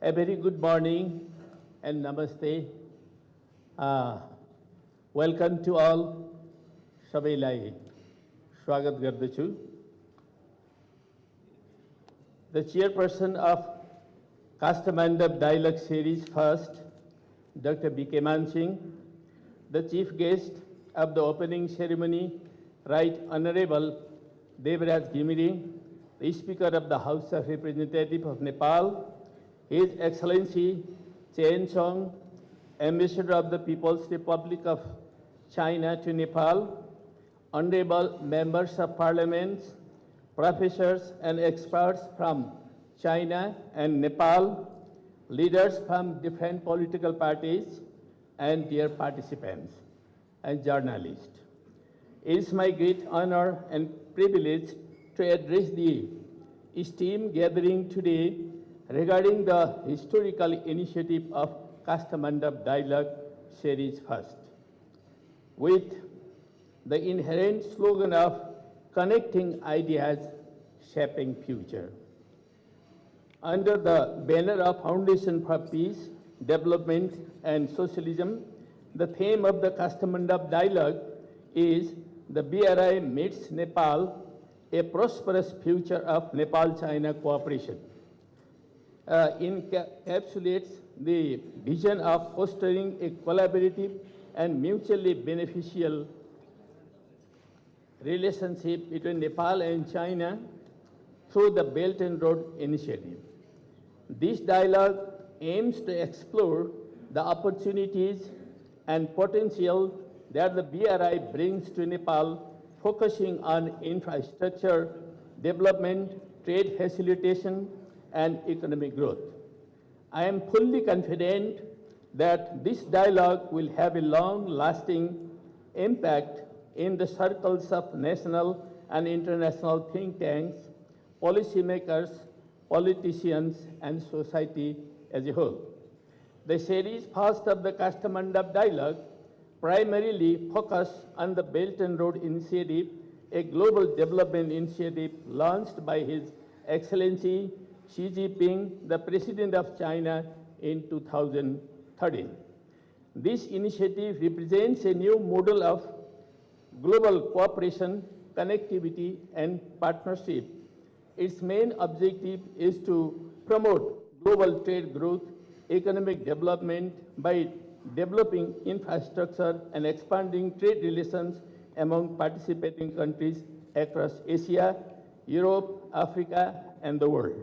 A very good morning and namaste. Uh, Welcome to all. सबैलाई स्वागत गर्दछु. The chairperson of Kastamandap Dialogue Series first, Dr. B.K. Mansingh, the chief guest of the opening ceremony, Right Honorable Devraj Gimiri, the Speaker of the House of Representatives of Nepal, His Excellency Chen Song, Ambassador of the People's Republic of China to Nepal, honorable members of parliament, professors and experts from China and Nepal, leaders from different political parties, and dear participants and journalists. It is my great honor and privilege to address the esteemed gathering today regarding the historical initiative of Kastamandap Dialogue Series first. With the inherent slogan of connecting ideas, shaping future. Under the banner of Foundation for Peace, Development and Socialism, the theme of the Kastamandap Dialogue is the BRI meets Nepal, a prosperous future of Nepal-China cooperation. Encapsulates the vision of fostering a collaborative and mutually beneficial relationship between Nepal and China through the Belt and Road Initiative. This dialogue aims to explore the opportunities and potential that the BRI brings to Nepal, focusing on infrastructure development, trade facilitation, and economic growth. I am fully confident that this dialogue will have a long-lasting impact in the circles of national and international think tanks, policymakers, politicians, and society as a whole. The series first of the Kastamandap Dialogue primarily focus on the Belt and Road Initiative, a global development initiative launched by His Excellency Xi Jinping, the President of China, in 2013. This initiative represents a new model of global cooperation, connectivity, and partnership. Its main objective is to promote global trade growth, economic development by developing infrastructure and expanding trade relations among participating countries across Asia, Europe, Africa, and the world.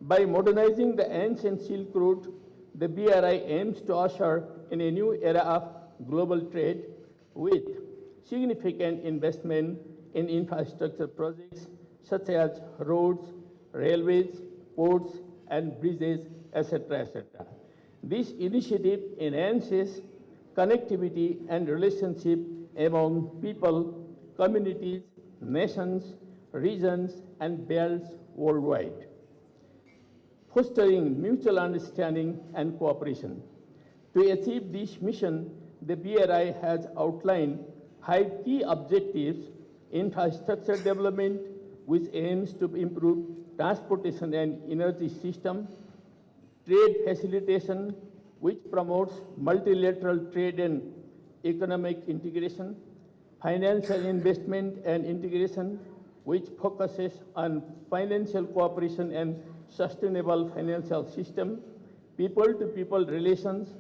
By modernizing the ancient Silk Route, the BRI aims to usher in a new era of global trade with significant investment in infrastructure projects such as roads, railways, ports, and bridges, etc., etc. This initiative enhances connectivity and relationship among people, communities, nations, regions, and belts worldwide, fostering mutual understanding and cooperation. To achieve this mission, the BRI has outlined 5 key objectives: infrastructure development, which aims to improve transportation and energy system; trade facilitation, which promotes multilateral trade and economic integration; financial investment and integration, which focuses on financial cooperation and sustainable financial system; people-to-people relations,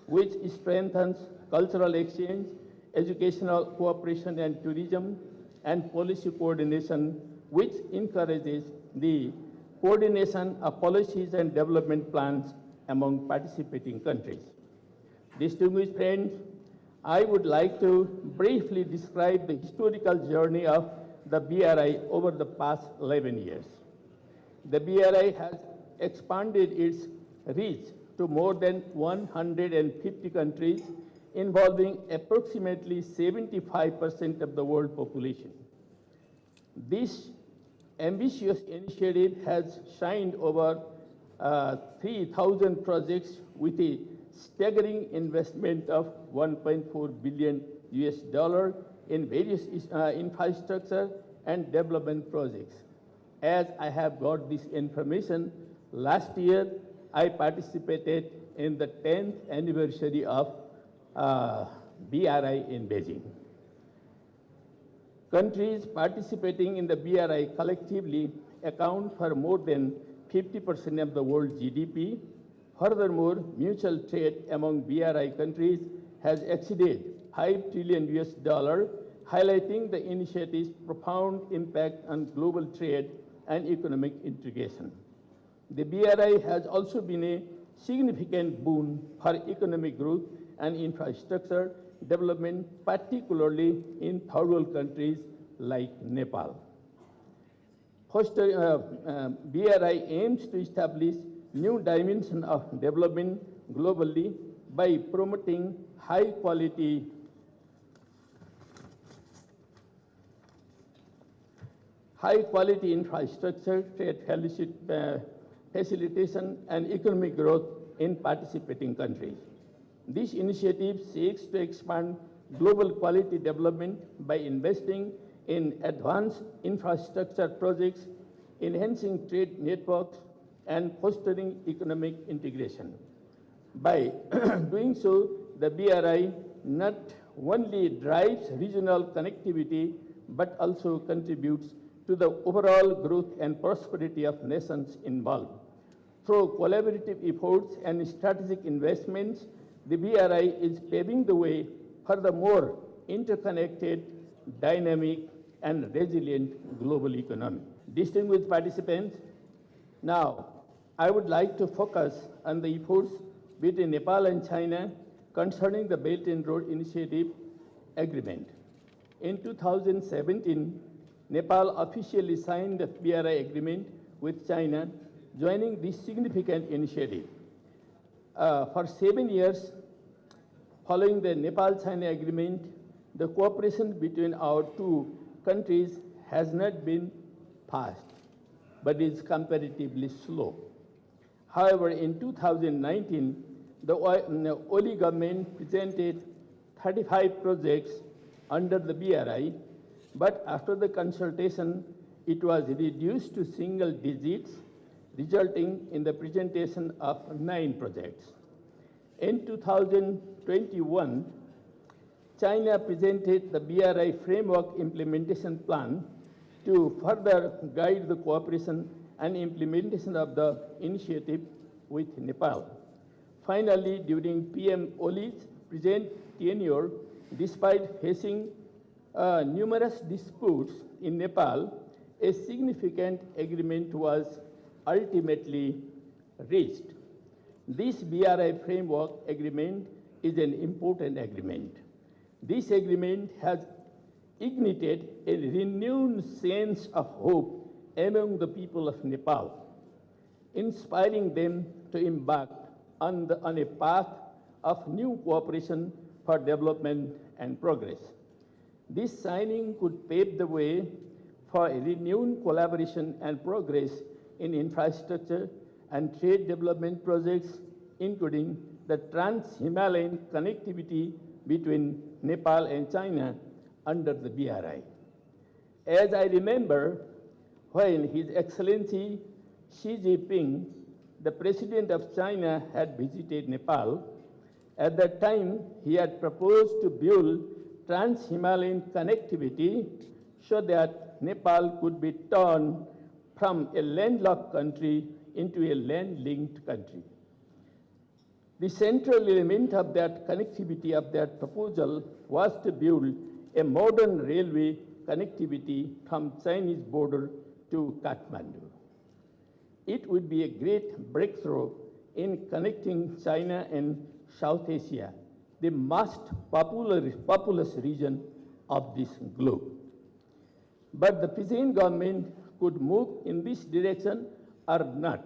which strengthens cultural exchange, educational cooperation and tourism; and policy coordination, which encourages the coordination of policies and development plans among participating countries. Distinguished friends, I would like to briefly describe the historical journey of the BRI over the past 11 years. The BRI has expanded its reach to more than 150 countries, involving approximately 75% of the world population. This ambitious initiative has signed over 3,000 projects with a staggering investment of $1.4 billion in various infrastructure and development projects. As I have got this information, last year I participated in the 10th anniversary of BRI in Beijing. Countries participating in the BRI collectively account for more than 50% of the world GDP. Furthermore, mutual trade among BRI countries has exceeded $5 trillion, highlighting the initiative's profound impact on global trade and economic integration. The BRI has also been a significant boon for economic growth and infrastructure development, particularly in third world countries like Nepal. BRI aims to establish new dimension of development globally by promoting high quality infrastructure, trade facilitation, and economic growth in participating countries. This initiative seeks to expand global quality development by investing in advanced infrastructure projects, enhancing trade networks, and fostering economic integration. By doing so, the BRI not only drives regional connectivity, but also contributes to the overall growth and prosperity of nations involved. Through collaborative efforts and strategic investments, the BRI is paving the way for the more interconnected, dynamic, and resilient global economy. Distinguished participants, now I would like to focus on the efforts between Nepal and China concerning the Belt and Road Initiative Agreement. In 2017, Nepal officially signed the BRI agreement with China, joining this significant initiative. For 7 years, following the Nepal-China agreement, the cooperation between our two countries has not been fast, but is comparatively slow. However, in 2019, the Oli government presented 35 projects under the BRI, but after the consultation, it was reduced to single digits, resulting in the presentation of 9 projects. In 2021, China presented the BRI Framework Implementation Plan to further guide the cooperation and implementation of the initiative with Nepal. Finally, during PM Oli's present tenure, despite facing numerous disputes in Nepal, a significant agreement was ultimately reached. This BRI Framework Agreement is an important agreement. This agreement has ignited a renewed sense of hope among the people of Nepal, inspiring them to embark on a path of new cooperation for development and progress. This signing could pave the way for a renewed collaboration and progress in infrastructure and trade development projects, including the trans-Himalayan connectivity between Nepal and China under the BRI. As I remember, when His Excellency Xi Jinping, the President of China, had visited Nepal, at that time he had proposed to build trans-Himalayan connectivity so that Nepal could be turned from a landlocked country into a land-linked country. The central element of that connectivity of that proposal was to build a modern railway connectivity from Chinese border to Kathmandu. It would be a great breakthrough in connecting China and South Asia, the most populous region of this globe. But the present government could move in this direction or not.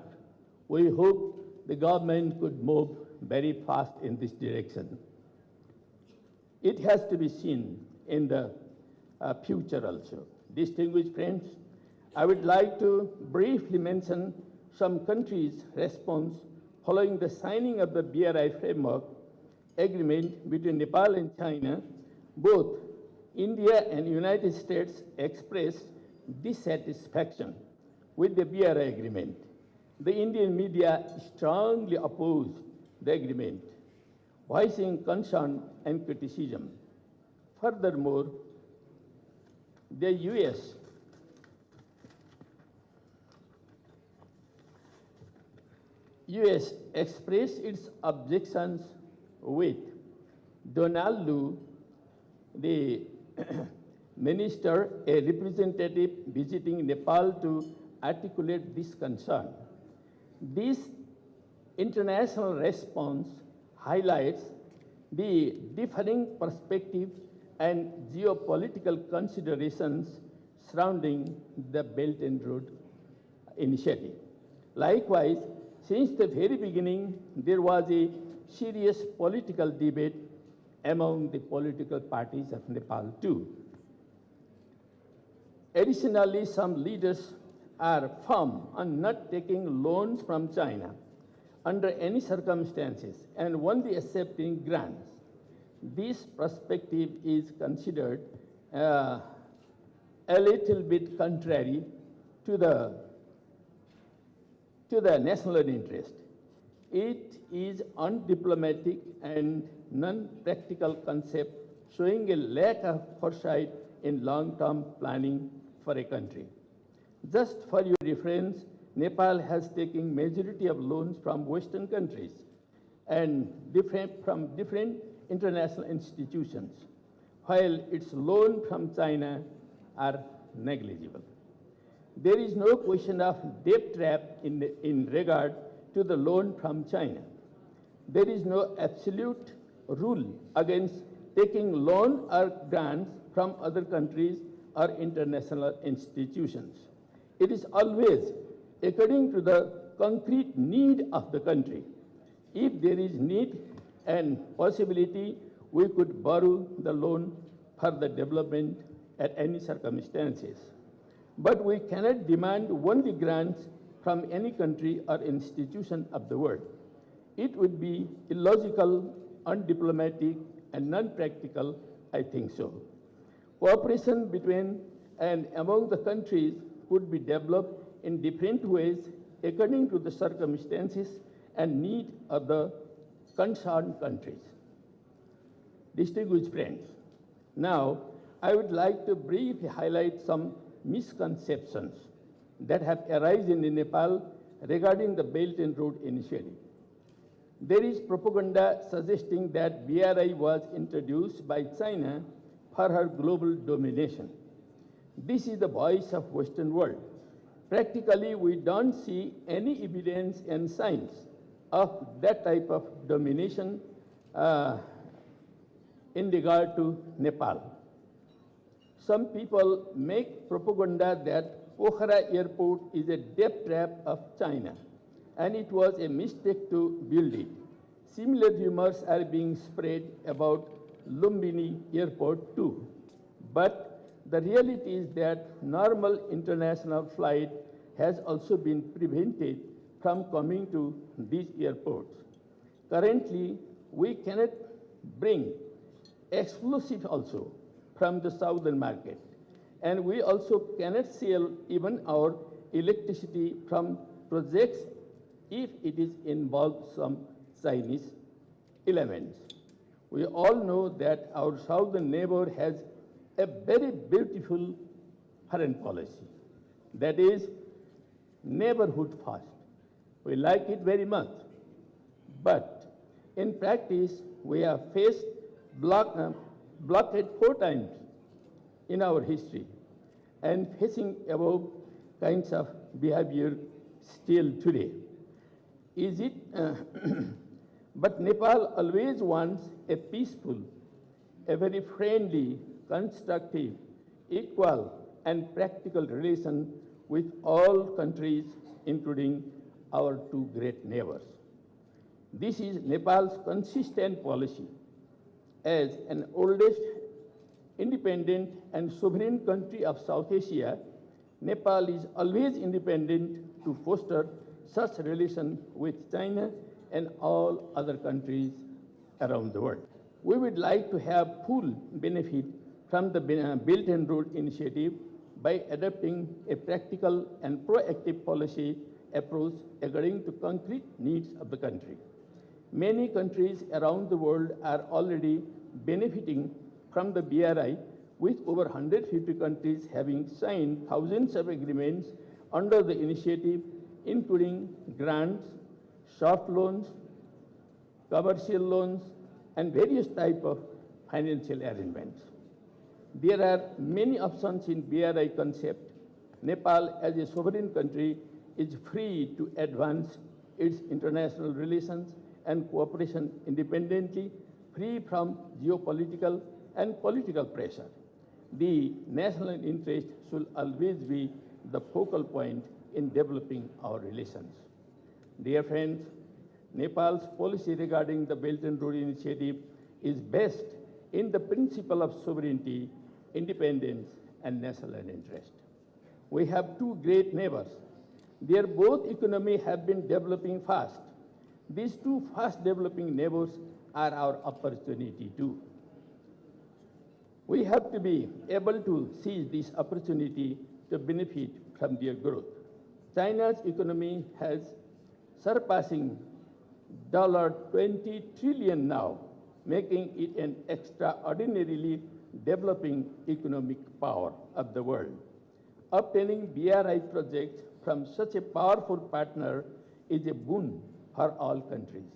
We hope the government could move very fast in this direction. It has to be seen in the future also. Distinguished friends, I would like to briefly mention some countries' response following the signing of the BRI Framework Agreement between Nepal and China. Both India and United States expressed dissatisfaction with the BRI agreement. The Indian media strongly opposed the agreement, voicing concern and criticism. Furthermore, the US expressed its objections with Donald Lu, the minister, a representative visiting Nepal to articulate this concern. This international response highlights the differing perspective and geopolitical considerations surrounding the Belt and Road Initiative. Likewise, since the very beginning, there was a serious political debate among the political parties of Nepal too. Additionally, some leaders are firm on not taking loans from China under any circumstances and only accepting grants. This perspective is considered a little bit contrary to the national interest. It is undiplomatic and non-practical concept, showing a lack of foresight in long-term planning for a country. Just for your reference, Nepal has taken majority of loans from Western countries and from different international institutions, while its loan from China are negligible. There is no question of debt trap in regard to the loan from China. There is no absolute rule against taking loan or grants from other countries or international institutions. It is always according to the concrete need of the country. If there is need and possibility, we could borrow the loan for the development at any circumstances. But we cannot demand only grants from any country or institution of the world. It would be illogical, undiplomatic, and non-practical, I think so. Cooperation between and among the countries could be developed in different ways according to the circumstances and need of the concerned countries. Distinguished friends, now I would like to briefly highlight some misconceptions that have arisen in Nepal regarding the Belt and Road Initiative. There is propaganda suggesting that BRI was introduced by China for her global domination. This is the voice of Western world. Practically, we don't see any evidence and signs of that type of domination in regard to Nepal. Some people make propaganda that Pokhara airport is a debt trap of China, and it was a mistake to build it. Similar rumors are being spread about Lumbini airport too. But the reality is that normal international flight has also been prevented from coming to these airports. Currently, we cannot bring explosives also from the southern market. And we also cannot sell even our electricity from projects if it is involved some Chinese elements. We all know that our southern neighbor has a very beautiful foreign policy. That is neighborhood first. We like it very much. But in practice, we have faced blockade 4 times in our history and facing above kinds of behavior still today. Is it? But Nepal always wants a peaceful, a very friendly, constructive, equal, and practical relation with all countries, including our 2 great neighbors. This is Nepal's consistent policy. As an oldest independent and sovereign country of South Asia, Nepal is always independent to foster such relation with China and all other countries around the world. We would like to have full benefit from the Belt and Road Initiative by adopting a practical and proactive policy approach according to concrete needs of the country. Many countries around the world are already benefiting from the BRI, with over 150 countries having signed thousands of agreements under the initiative, including grants, soft loans, commercial loans, and various types of financial arrangements. There are many options in BRI concept. Nepal, as a sovereign country, is free to advance its international relations and cooperation independently, free from geopolitical and political pressure. The national interest should always be the focal point in developing our relations. Dear friends, Nepal's policy regarding the Belt and Road Initiative is based in the principle of sovereignty, independence, and national interest. We have two great neighbors. Their both economies have been developing fast. These two fast developing neighbors are our opportunity too. We have to be able to seize this opportunity to benefit from their growth. China's economy has surpassing $20 trillion now, making it an extraordinarily developing economic power of the world. Obtaining BRI projects from such a powerful partner is a boon for all countries,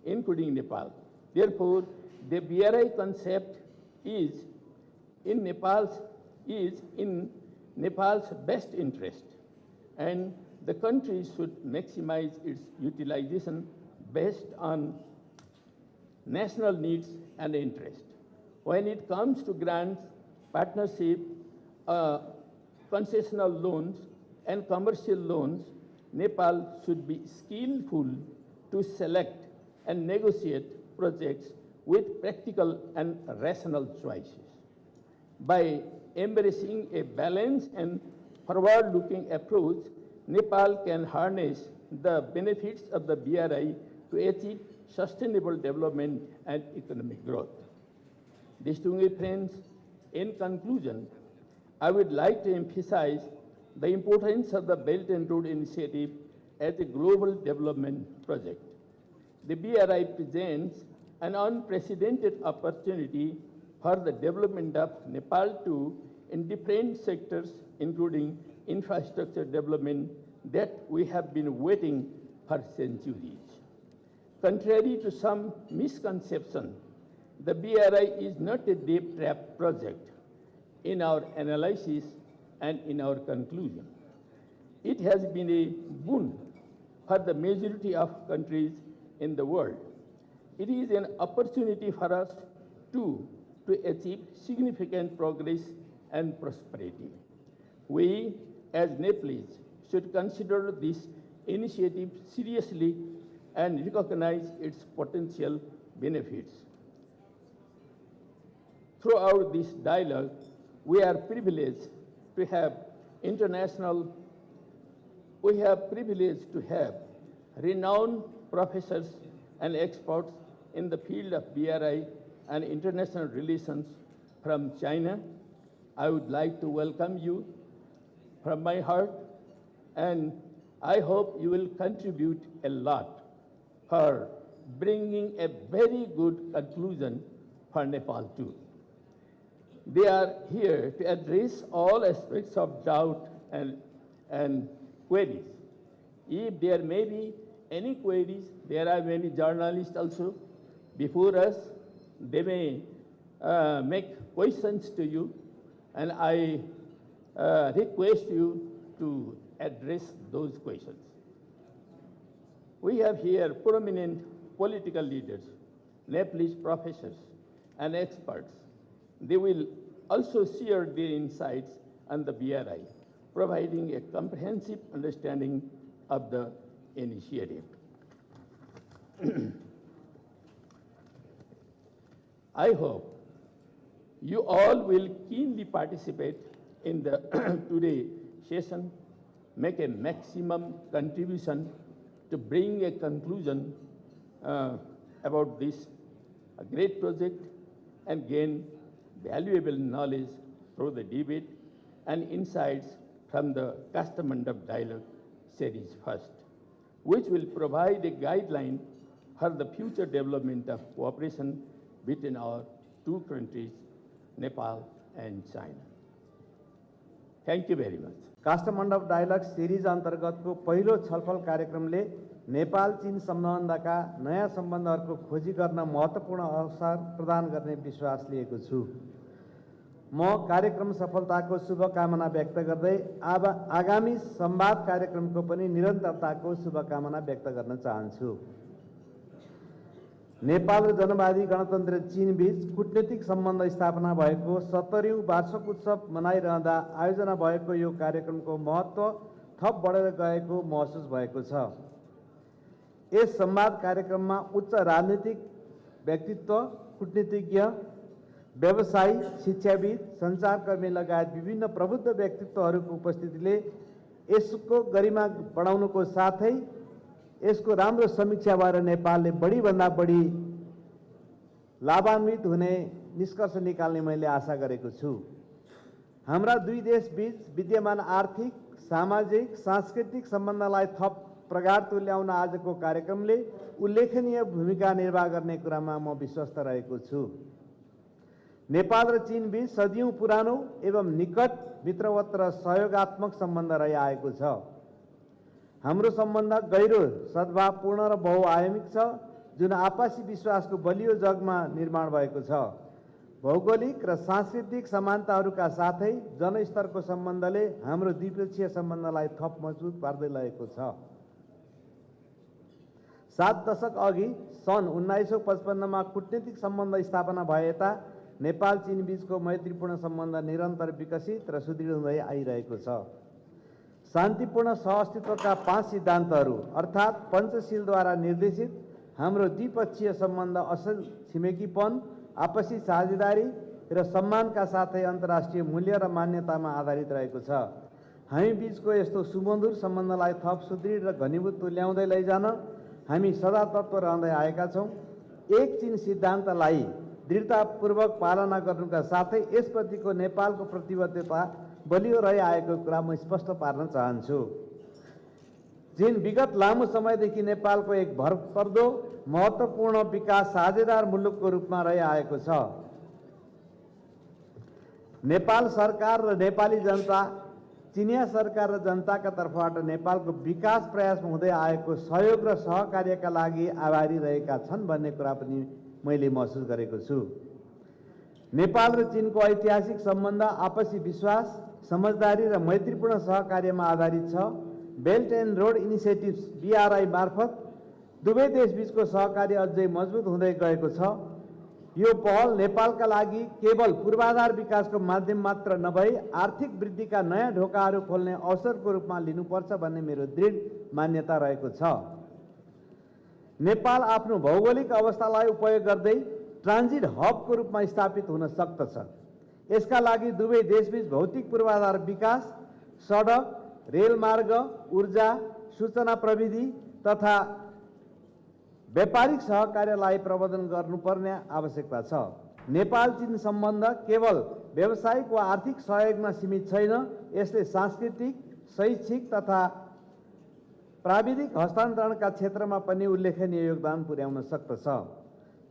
including Nepal. Therefore, the BRI concept is in Nepal's best interest, and the country should maximize its utilization based on national needs and interest. When it comes to grants, partnership, concessional loans, and commercial loans, Nepal should be skillful to select and negotiate projects with practical and rational choices. By embracing a balanced and forward-looking approach, Nepal can harness the benefits of the BRI to achieve sustainable development and economic growth. Distinguished friends, in conclusion, I would like to emphasize the importance of the Belt and Road Initiative as a global development project. The BRI presents an unprecedented opportunity for the development of Nepal too in different sectors, including infrastructure development that we have been waiting for centuries. Contrary to some misconception, the BRI is not a debt trap project in our analysis and in our conclusion. It has been a boon for the majority of countries in the world. It is an opportunity for us too to achieve significant progress and prosperity. We, as Nepalese, should consider this initiative seriously and recognize its potential benefits. Throughout this dialogue, we are privileged to have renowned professors and experts in the field of BRI and international relations from China. I would like to welcome you from my heart, and I hope you will contribute a lot for bringing a very good conclusion for Nepal too. They are here to address all aspects of doubt and queries. If there may be any queries, there are many journalists also before us. They may make questions to you, and I request you to address those questions. We have here prominent political leaders, Nepalese professors, and experts. They will also share their insights on the BRI, providing a comprehensive understanding of the initiative. I hope you all will keenly participate in the today's session, make a maximum contribution to bring a conclusion about this great project and gain valuable knowledge through the debate and insights from the Custom Mandap dialogue series first, which will provide a guideline for the future development of cooperation between our two countries, Nepal and China. Thank you very much. Kasthamandap dialogue series अन्तर्गतको पहिलो छलफल कार्यक्रमले नेपाल चीन सम्बन्धका नयाँ सम्बन्धहरूको खोजी गर्न महत्त्वपूर्ण अवसर प्रदान गर्ने विश्वास लिएको छु। म कार्यक्रम सफलताको शुभकामना व्यक्त गर्दै आगामी संवाद कार्यक्रमको पनि निरन्तरताको शुभकामना व्यक्त गर्न चाहन्छु। नेपाल र जनवादी गणतन्त्र चीन बीच कूटनीतिक सम्बन्ध स्थापना भएको 70औं वार्षिक उत्सव मनाइरहँदा आयोजना भएको यो कार्यक्रमको महत्त्व थप बढेर गएको महसुस भएको छ। यस संवाद कार्यक्रममा उच्च राजनीतिक व्यक्तित्व, कूटनीतिज्ञ, व्यवसायी, शिक्षाविद, सञ्चारकर्मी लगायत विभिन्न प्रबुद्ध व्यक्तित्वहरूको उपस्थितिले यसको गरिमा बढाउनुको साथै यसको राम्रो समीक्षा भएर नेपालले बढीभन्दा बढी लाभान्वित हुने निष्कर्ष निकाल्ने मैले आशा गरेको छु। हाम्रा दुई देश बीच विद्यमान आर्थिक, सामाजिक, सांस्कृतिक सम्बन्धलाई थप प्रगाढ तुल्याउन आजको कार्यक्रमले उल्लेखनीय भूमिका निर्वाह गर्ने कुरामा म विश्वस्त रहेको छु। नेपाल र चीन बीच सदियौं पुरानो एवं निकट मित्रवत र सहयोगात्मक सम्बन्ध रहिआएको छ। हाम्रो सम्बन्ध गहिरो, सद्भावपूर्ण र बहुआयामिक छ, जुन आपसी विश्वासको बलियो जगमा निर्माण भएको छ। भौगोलिक र सांस्कृतिक समानताहरूका साथै जनस्तरको सम्बन्धले हाम्रो द्विपक्षीय सम्बन्धलाई थप मजबुत पार्दै लगेको छ। 7 दशक अघि सन् 1955 मा कूटनीतिक सम्बन्ध स्थापना भए यता नेपाल चीन बीचको मैत्रीपूर्ण सम्बन्ध निरन्तर विकसित र सुदृढ हुँदै आइरहेको छ। शान्तिपूर्ण सहअस्तित्वका 5 सिद्धान्तहरू अर्थात् पञ्चशीलद्वारा निर्देशित हाम्रो द्विपक्षीय सम्बन्ध असल छिमेकीपन, आपसी साझेदारी र सम्मानका साथै अन्तर्राष्ट्रिय मूल्य र मान्यतामा आधारित रहेको छ। हामी बीचको यस्तो सुमधुर सम्बन्धलाई थप सुदृढ र घनीभूत तुल्याउँदै लैजान हामी सदा तत्पर रहँदै आएका छौँ। एक चीन सिद्धान्तलाई दृढतापूर्वक पालना गर्नुका साथै यसप्रतिको नेपालको प्रतिबद्धता बलियो रहिआएको कुरा म स्पष्ट पार्न चाहन्छु। चीन विगत लामो समयदेखि नेपालको एक भरपर्दो महत्त्वपूर्ण विकास साझेदार मुलुकको रूपमा रहिआएको छ। नेपाल सरकार र नेपाली जनता चिनिया सरकार र जनताका तर्फबाट नेपालको विकास प्रयासमा हुँदै आएको सहयोग र सहकार्यका लागि आभारी रहेका छन् भन्ने कुरा पनि मैले महसुस गरेको छु। नेपाल र चीनको ऐतिहासिक सम्बन्ध आपसी विश्वास, समझदारी र मैत्रीपूर्ण सहकार्यमा आधारित छ। Belt end road initiatives BRI मार्फत दुवै देशबीचको सहकार्य अझै मजबुत हुँदै गएको छ। यो पहल नेपालका लागि केवल पूर्वाधार विकासको माध्यम मात्र नभई आर्थिक वृद्धिका नयाँ ढोकाहरू खोल्ने अवसरको रूपमा लिनुपर्छ भन्ने मेरो दृढ मान्यता रहेको छ। नेपाल आफ्नो भौगोलिक अवस्थालाई उपयोग गर्दै ट्रान्जिट हबको रूपमा स्थापित हुन सक्दछ। यसका लागि दुवै देशबीच भौतिक पूर्वाधार विकास, सडक, रेलमार्ग, ऊर्जा, सूचना प्रविधि तथा व्यापारिक सहकार्यलाई प्रवर्धन गर्नुपर्ने आवश्यकता छ। नेपाल चीन सम्बन्ध केवल व्यावसायिक वा आर्थिक सहयोगमा सीमित छैन, यसले सांस्कृतिक, शैक्षिक तथा प्राविधिक हस्तान्तरणका क्षेत्रमा पनि उल्लेखनीय योगदान पुर्याउन सक्दछ।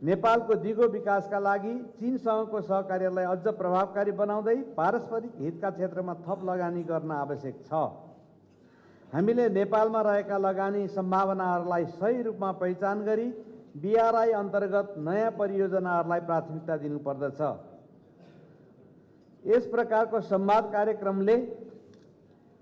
नेपालको दिगो विकासका लागि चीनसँगको सहकार्यलाई अझ प्रभावकारी बनाउँदै पारस्परिक हितका क्षेत्रमा थप लगानी गर्न आवश्यक छ। हामीले नेपालमा रहेका लगानी सम्भावनाहरूलाई सही रूपमा पहिचान गरी BRI अन्तर्गत नयाँ परियोजनाहरूलाई प्राथमिकता दिनुपर्दछ। यस प्रकारको संवाद कार्यक्रमले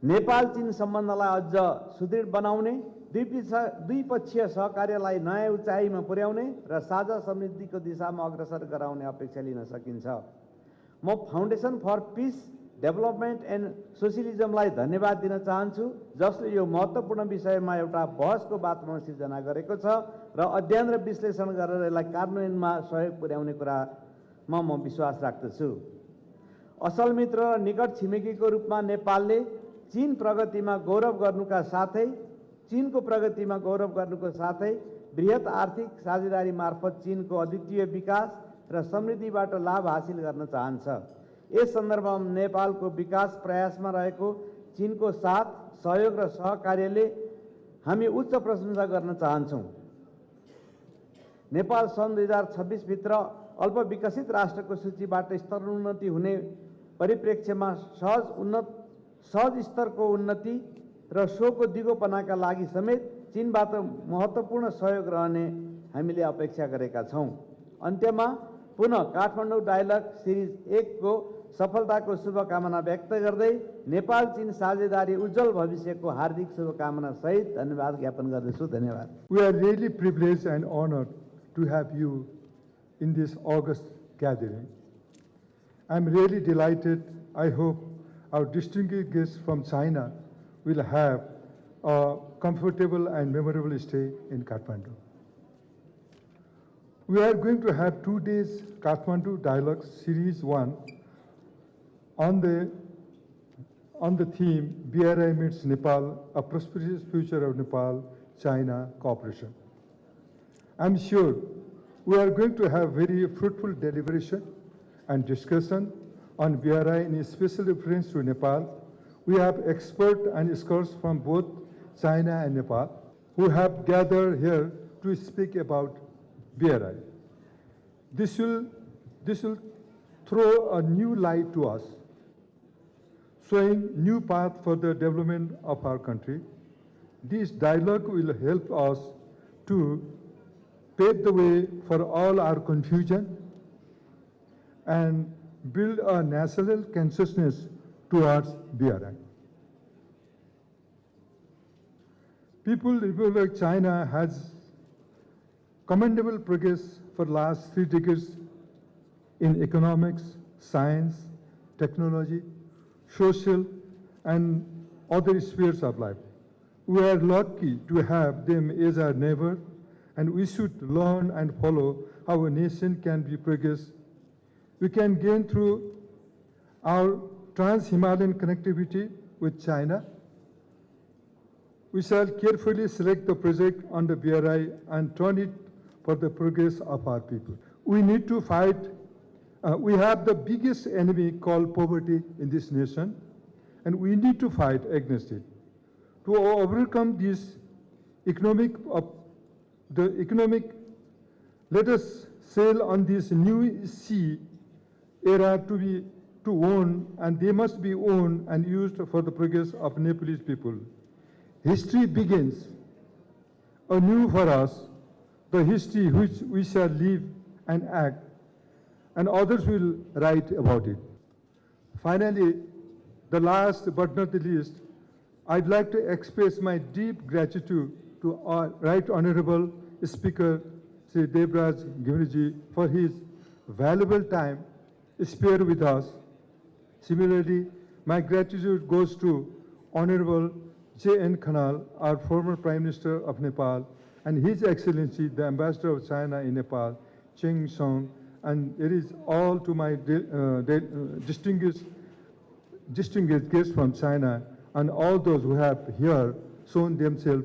नेपाल चीन सम्बन्धलाई अझ सुदृढ बनाउने, द्विपक्षीय सहकार्यलाई नयाँ उचाइमा पुर्याउने र साझा समृद्धिको दिशामा अग्रसर गराउने अपेक्षा लिन सकिन्छ। म foundation for peace, development and सोसियलिजमलाई धन्यवाद दिन चाहन्छु, जसले यो महत्त्वपूर्ण विषयमा एउटा बहसको वातावरण सिर्जना गरेको छ र अध्ययन र विश्लेषण गरेर यसलाई कार्यान्वयनमा सहयोग पुर्याउने कुरामा म विश्वास राख्दछु। असल मित्र र निकट छिमेकीको रूपमा नेपालले चीनको प्रगतिमा गौरव गर्नुको साथै बृहत आर्थिक साझेदारी मार्फत चीनको अद्वितीय विकास र समृद्धिबाट लाभ हासिल गर्न चाहन्छ। यस सन्दर्भमा नेपालको विकास प्रयासमा रहेको चीनको साथ सहयोग र सहकार्यले हामी उच्च प्रशंसा गर्न चाहन्छौँ। नेपाल सन् 2026 भित्र अल्प विकसित राष्ट्रको सूचीबाट स्तरोन्नति हुने परिप्रेक्ष्यमा सहज स्तरको उन्नति र सोको दिगोपनाका लागि समेत चीनबाट महत्त्वपूर्ण सहयोग रहने हामीले अपेक्षा गरेका छौँ। अन्त्यमा पुनः काठमाडौँ डायलग सिरिज 1 को सफलताको शुभकामना व्यक्त गर्दै नेपाल चीन साझेदारी उज्जवल भविष्यको हार्दिक शुभकामना सहित धन्यवाद ज्ञापन गर्दछु। धन्यवाद। We are really privileged and honored to have you in this August gathering. I'm really delighted. I hope our distinguished guests from China will have a comfortable and memorable stay in Kathmandu. We are going to have 2 days Kathmandu Dialogue Series 1 on the theme BRI meets Nepal, a prosperous future of Nepal-China cooperation. I'm sure we are going to have very fruitful deliberation and discussion on BRI in special reference to Nepal. We have experts and scholars from both China and Nepal who have gathered here to speak about BRI. This will throw a new light to us, showing new path for the development of our country. This dialogue will help us to pave the way for all our confusion and build a national consciousness towards BRI. People's Republic of China has commendable progress for last 3 decades in economics, science, technology, social, and other spheres of life. We are lucky to have them as our neighbor, and we should learn and follow how a nation can be progress. We can gain through our trans-Himalayan connectivity with China. We shall carefully select the project under BRI and turn it for the progress of our people. We need to fight. We have the biggest enemy called poverty in this nation, and we need to fight against it. To overcome this let us sail on this new sea era to own, and they must be owned and used for the progress of Nepalese people. History begins anew for us, the history which we shall live and act, and others will write about it. Finally, the last but not the least, I'd like to express my deep gratitude to our Right Honorable Speaker, Sri Devraj Givriji, for his valuable time spared with us. Similarly, my gratitude goes to Honorable J.N. Khanal, our former Prime Minister of Nepal, and His Excellency, the Ambassador of China in Nepal, Cheng Song, and it is all to my distinguished guests from China and all those who have here shown themselves